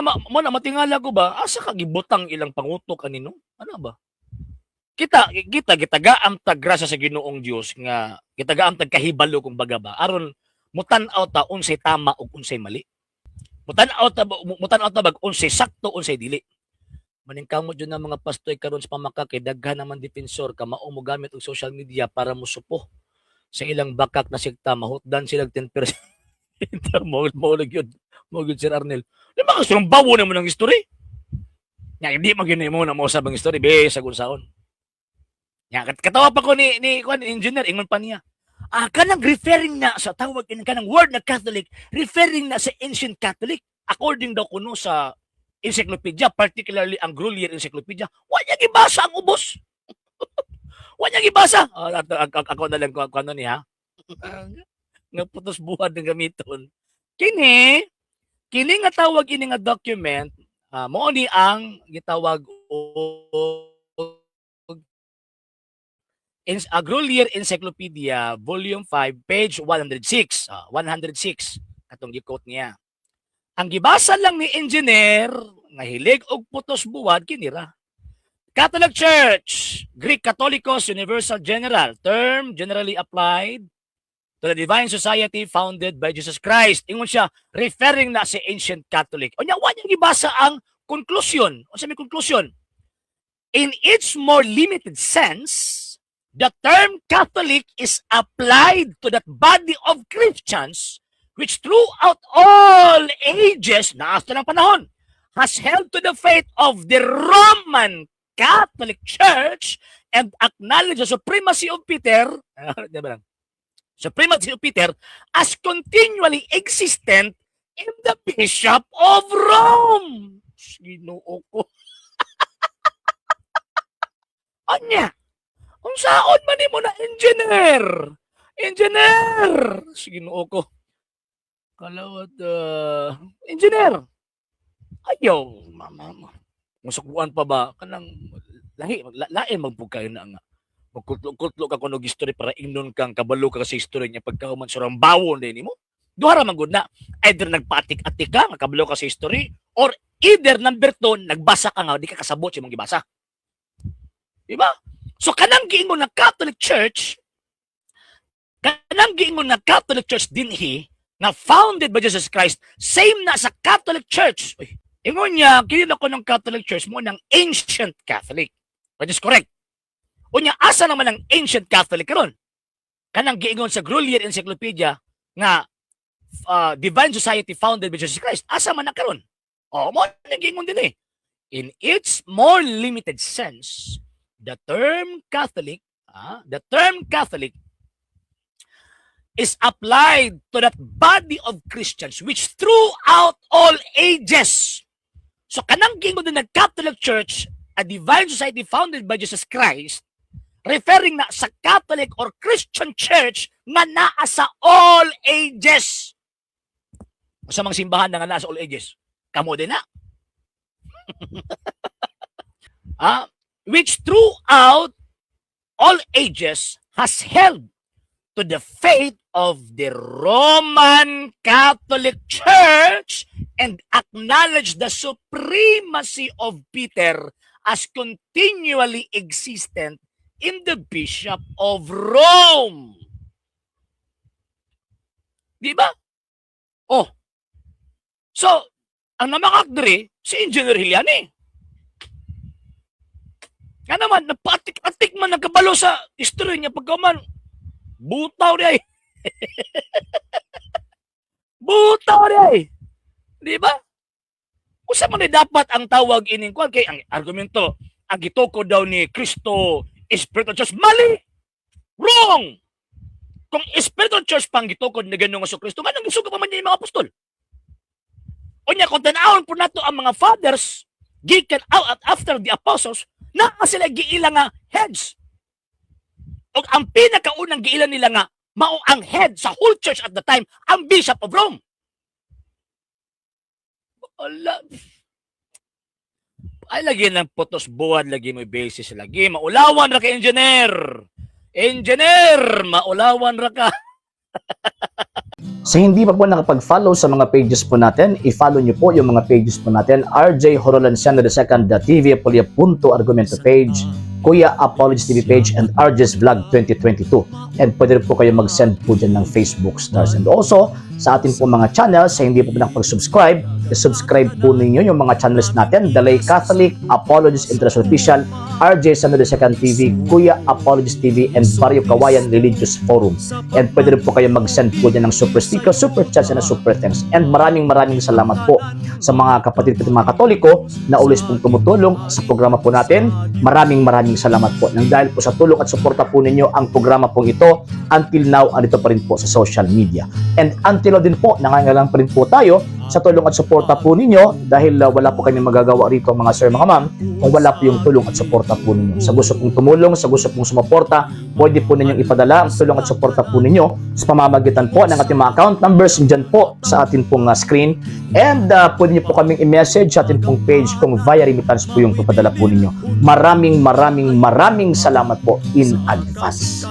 mo na matingala ko ba, asa ka gibutang ilang pangutok kanino? Ano ba? Kita gitagaam tag grasya sa Ginoong Dios nga gitagaam tag kahibalo kung baga ba aron mutan-aw ta unsay tama ug unsay mali. Mutan-aw ta bag unsay sakto unsay dili. Maningkamot jud na mga pastoy karon sa pamaka kay daghan naman depensor ka mao mo gamit og social media para musupo sa ilang bakak na sikta mahutdan sila 10%. mo gyud Sir Arnel. Di ba kasi bawo naman ang history? Nga hindi magini mo na mo sa bang history be sa gunsaon. Ya, katawa pa ko ni engineer, ingon pa niya. Kanang referring na sa tawag kanang word na Catholic, referring na sa ancient Catholic. According daw kuno sa encyclopedia, particularly ang Grolier Encyclopedia, wala gibasa ang ubos. Wala gibasa. Ako na lang kung ano niya. Nga putos buhat ng gamiton. Kini nga tawag ini nga document, mao ni ang gitawag og Grolier Encyclopedia, Volume 5, page 106. 106, katong gi-quote niya. Ang gibasa lang ni engineer, nga hilig og putos buwad, kinira. Catholic Church, Greek Catholicos Universal General, term generally applied to the Divine Society founded by Jesus Christ. Ingon siya, referring na sa ancient Catholic. O niya, wanyang gibasa ang conclusion. O sa may conclusion? In its more limited sense, the term Catholic is applied to that body of Christians which throughout all ages, naasta ng panahon, has held to the faith of the Roman Catholic Church and acknowledged the supremacy of Peter, as continually existent in the Bishop of Rome. Ginoo ko. Anya? Kung saon man mo na engineer. Ginoo ko. Kalawat, engineer. Ayaw, mama. Musukuan pa ba? Kanang, lain magpugkayo na nga. Magkutlo ka kuno history para ingnon kang kabalo ka sa history niya pagkahuman surang bawon din mo. Duha ra man gud na. Either nagpatik-atik ka, makabalo ka sa history, or either number 2, nagbasa ka nga, di ka kasabot sa mong gibasa. Diba? So kanang giingon ng Catholic Church dinhi na founded by Jesus Christ, same na sa Catholic Church. Ingon niya, kinila ko ng Catholic Church mo ng ancient Catholic. Which is correct. O niya, asa naman ang ancient Catholic karon? Kanang giingon sa Grolier Encyclopedia nga Divine Society founded by Jesus Christ. Asa man na karon? O, mo nag-giingon din eh. In its more limited sense, the term Catholic is applied to that body of Christians which throughout all ages. So kanang gingon din ng Catholic Church, a divine society founded by Jesus Christ, referring na sa Catholic or Christian Church nga naa sa all ages. Sa mga simbahan na nga naa sa all ages. Kamo din na. Which throughout all ages has held to the faith of the Roman Catholic Church and acknowledged the supremacy of Peter as continually existent in the Bishop of Rome. Di ba? Oh. So, ang namakakdiri, si Engineer Hiliani. Nga naman, napatik-atik man nagkabalo sa history niya pagkaman. Butaw niya eh. Butaw niya eh. Di ba? Usa man dapat ang tawag ining kwan kay ang argumento, ang gitoko daw ni Cristo Spiritual Church. Mali! Wrong! Kung Spiritual Church pang gitoko ni ganun nga sa Kristo, nga nang gisuga pa man niya yung mga apostol. O niya, kung tanawon po nato ang mga fathers, gikan out after the apostles, na sila giila nga heads. O ang pinakaunang giila nila nga mao ang head sa whole church at the time, ang Bishop of Rome. Wala. Ay, lagi ng putos buwad, lagi may basis, lagi maulawan ra ka, engineer. Engineer, maulawan ra ka. Sa hindi pa po nakapag-follow sa mga pages po natin, i-follow nyo po yung mga pages po natin, RJ Horolanciano II, TV Apolia Punto Argumento page, Kuya Apologies TV page, and RJ's Vlog 2022. And pwede rin po kayo mag-send po dyan ng Facebook stars. And also, sa ating po mga channels, sa hindi po nakapag-subscribe, i-subscribe po ninyo yung mga channels natin, The Lay Catholic, Apologies International Official, RJ Sano II TV, Kuya Apologies TV, and Barrio Kawayan Religious Forum. And pwede rin po kayo mag-send po dyan ng super sticker, super chats, and super thanks. And maraming salamat po sa mga kapatid ko mga Katoliko na always pong tumutulong sa programa po natin. Maraming salamat po. Nang dahil po sa tulong at suporta po ninyo, ang programa pong ito, until now, andito pa rin po sa social media. And until now din po, nangangailangan pa rin po tayo sa tulong at suporta po ninyo dahil wala po kami magagawa rito mga sir, mga ma'am, kung wala po yung tulong at suporta po ninyo. Sa gusto pong tumulong, sa gusto pong sumuporta, pwede po ninyong ipadala ang tulong at suporta po ninyo sa pamamagitan po ng ating mga account numbers dyan po sa ating pong screen. And pwede nyo po kaming i-message sa ating pong page kung via remittance po yung ipadala po ninyo. Maraming salamat po in advance.